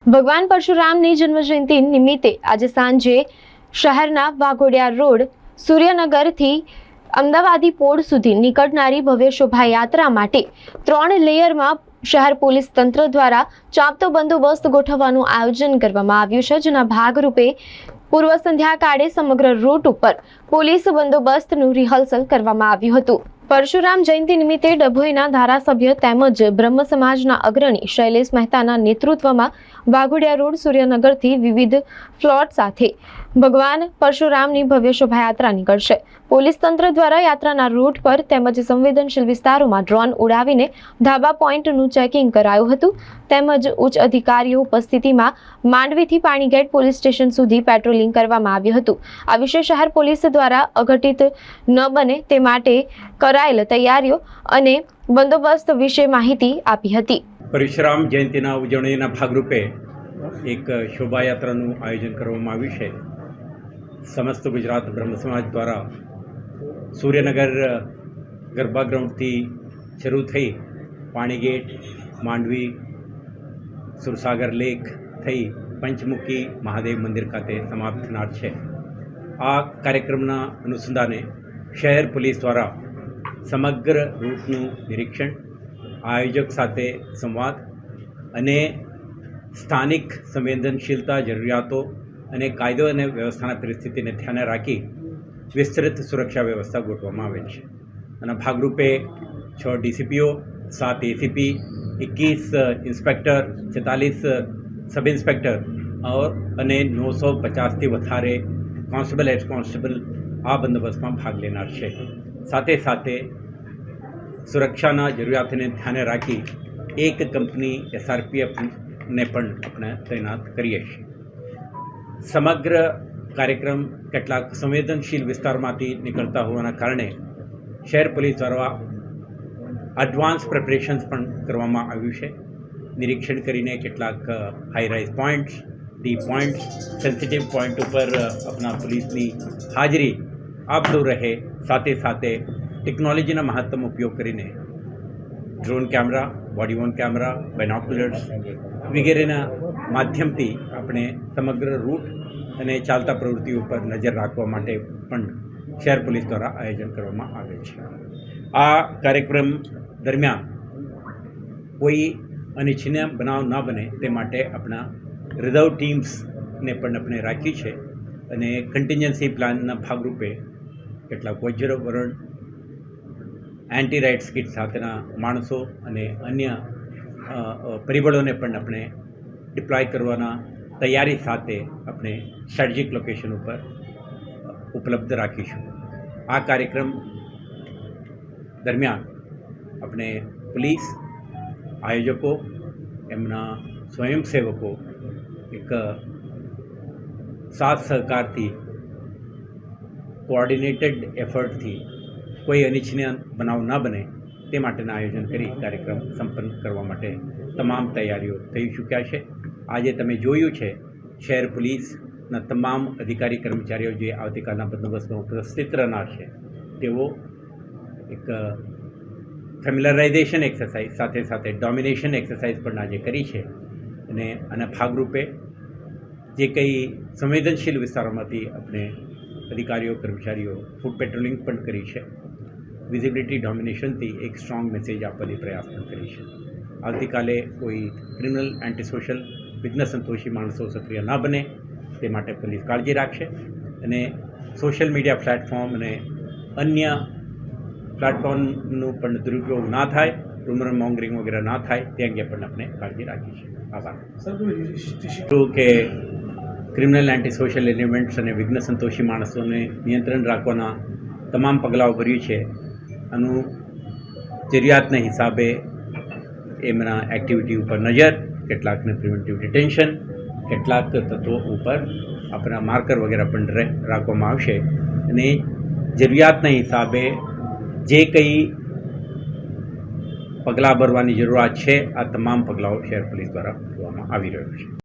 ભગવાન પરશુરામની જન્મજયંતિ નિમિત્તે આજે સાંજે શહેરના વાઘોડિયા રોડ સૂર્યનગરથી અમદાવાદી પોળ સુધી નીકળનારી ભવ્ય શોભાયાત્રા માટે 3 લેયરમાં શહેર પોલીસ તંત્ર દ્વારા ચાંપતો બંદોબસ્ત ગોઠવવાનું આયોજન કરવામાં આવ્યું છે, જેના ભાગરૂપે પૂર્વ સંધ્યાકાળે સમગ્ર રૂટ ઉપર પોલીસ બંદોબસ્તનું રિહર્સલ કરવામાં આવ્યું હતું। પરશુરામ જયંતિ નિમિત્તે ડભોઈના ધારાસભ્ય તેમજ બ્રહ્મ સમાજના અગ્રણી શૈલેષ મહેતાના નેતૃત્વમાં વાઘોડિયા રોડ સૂર્યનગરથી વિવિધ ફ્લોટ સાથે ભગવાન પરશુરામની ભવ્ય શોભાયાત્રા નીકળશે। પોલીસ તંત્ર દ્વારા યાત્રાના રૂટ પર તેમજ સંવેદનશીલ વિસ્તારોમાં ડ્રોન ઉડાવીને ધાબા પોઈન્ટનું ચેકિંગ કરાયું હતું, તેમજ ઉચ્ચ અધિકારીઓ ઉપસ્થિતિમાં માંડવીથી પાણીગેટ પોલીસ સ્ટેશન સુધી પેટ્રોલિંગ કરવામાં આવ્યું હતું। આ વિશે શહેર પોલીસ દ્વારા અઘટિત ન બને તે માટે કરાયેલ તૈયારીઓ અને બંદોબસ્ત વિશે માહિતી આપી હતી। પરશુરામ જયંતિના ઉજવણીના ભાગરૂપે એક શોભાયાત્રાનું આયોજન કરવામાં આવ્યું છે। સમસ્ત ગુજરાત બ્રહ્મ સમાજ દ્વારા સૂર્યનગર ગરબા ગ્રાઉન્ડથી શરૂ થઈ પાણીગેટ, માંડવી, સુરસાગર લેક થઈ પંચમુખી મહાદેવ મંદિર ખાતે સમાપ્ત થનાર છે। આ કાર્યક્રમના અનુસંધાને શહેર પોલીસ દ્વારા સમગ્ર રૂટનું નિરીક્ષણ, આયોજક સાથે સંવાદ અને સ્થાનિક સંવેદનશીલતા જરૂરિયાતો અને કાયદો અને વ્યવસ્થાના પરિસ્થિતિને ધ્યાને રાખી વિસ્તૃત સુરક્ષા વ્યવસ્થા ગોઠવવામાં આવેલ છે। અને ભાગરૂપે 6 ડીસીપીઓ, 7 એસીપી, 21 ઇન્સ્પેક્ટર, 46 સબ ઇન્સ્પેક્ટર અને 950થી વધારે કોન્સ્ટેબલ, હેડ કોન્સ્ટેબલ આ બંદોબસ્તમાં ભાગ લેનાર છે। સાથે સાથે સુરક્ષાના જરૂરિયાતોને ધ્યાને રાખી એક કંપની SRPFને પણ આપણે તૈનાત કરીએ છીએ। સમગ્ર કાર્યક્રમ કેટલાક સંવેદનશીલ વિસ્તારમાંથી નીકળતા હોવાના કારણે શહેર પોલીસ દ્વારા એડવાન્સ પ્રિપરેશન્સ પણ કરવામાં આવ્યું છે। નિરીક્ષણ કરીને કેટલાક high rise points, D points, sensitive point ઉપર આપણા પોલીસની હાજરી આપતું રહે, સાથે સાથે ટેકનોલોજીના મહત્તમ ઉપયોગ કરીને drone camera, body worn camera, binoculars વગેરેના માધ્યમથી આપણે સમગ્ર રૂટ અને ચાલતા પ્રવૃત્તિઓ પર નજર રાખવા માટે પણ શહેર પોલીસ દ્વારા આયોજન કરવામાં આવે છે। આ કાર્યક્રમ દરમિયાન કોઈ અનિચ્છનીય બનાવ ન બને તે માટે આપણા રિઝર્વ ટીમ્સને પણ આપણે રાખી છે અને કન્ટિન્જન્સી પ્લાનના ભાગરૂપે કેટલાક વજ્ર, વરણ, એન્ટી રાઇટ્સ કિટ સાથેના માણસો અને અન્ય પરિબળોને પણ આપણે ડિપ્લોય કરવાના તૈયારી સાથે આપણે સ્ટ્રેટેજિક લોકેશન ઉપર ઉપલબ્ધ રાખીશું। આ કાર્યક્રમ દરમિયાન આપણે પોલીસ, આયોજકો, એમના સ્વયંસેવકો એક સાથ સહકારથી, કોઓર્ડિનેટેડ એફર્ટથી કોઈ અનિચ્છનીય બનાવ ન બને તે માટેના આયોજન કરી કાર્યક્રમ સંપન્ન કરવા માટે તમામ તૈયારીઓ થઈ ચૂક્યા છે। આજે તમે જોયું છે શહેર પોલીસના તમામ અધિકારી કર્મચારીઓ જે આવતીકાલના બંદોબસ્તમાં ઉપસ્થિત રહેનાર છે, તેઓ એક ફેમિલરાઇઝેશન એક્સરસાઇઝ સાથે સાથે ડોમિનેશન એક્સરસાઇઝ પણ આજે કરી છે અને આના ભાગરૂપે જે કંઈ સંવેદનશીલ વિસ્તારોમાંથી આપણે અધિકારીઓ, કર્મચારીઓ ફૂટ પેટ્રોલિંગ પણ કરી છે। વિઝિબિલિટી ડોમિનેશનથી એક સ્ટ્રોંગ મેસેજ આપવાની પ્રયાસ પણ કરી છે। આવતીકાલે કોઈ ક્રિમિનલ, એન્ટી સોશિયલ, વિઘ્ન સંતોષી માણસો સક્રિય ન બને તે માટે પોલીસ કાળજી રાખશે અને સોશિયલ મીડિયા પ્લેટફોર્મ અને અન્ય પ્લેટફોર્મનું પણ દુરુપયોગ ના થાય, રૂમર મોંગરિંગ વગેરે ના થાય તે અંગે પણ આપણે કાળજી રાખી છે। આભાર। કે ક્રિમિનલ, એન્ટી સોશિયલ એલિમેન્ટ્સ અને વિઘ્ન સંતોષી માણસોને નિયંત્રણ રાખવાના તમામ પગલાઓ ભર્યું છે। આનું જરૂરિયાતના હિસાબે એમના એક્ટિવિટી ઉપર નજર, કેટલાકને પ્રિવેન્ટિવ ડિટેન્શન, કેટલાક તત્વો ઉપર આપણા માર્કર વગેરે પણ રાખવામાં આવશે અને જરૂરિયાતના હિસાબે જે કંઈ પગલાં ભરવાની જરૂરિયાત છે આ તમામ પગલાઓ શહેર પોલીસ દ્વારા ભરવામાં આવી રહ્યું છે।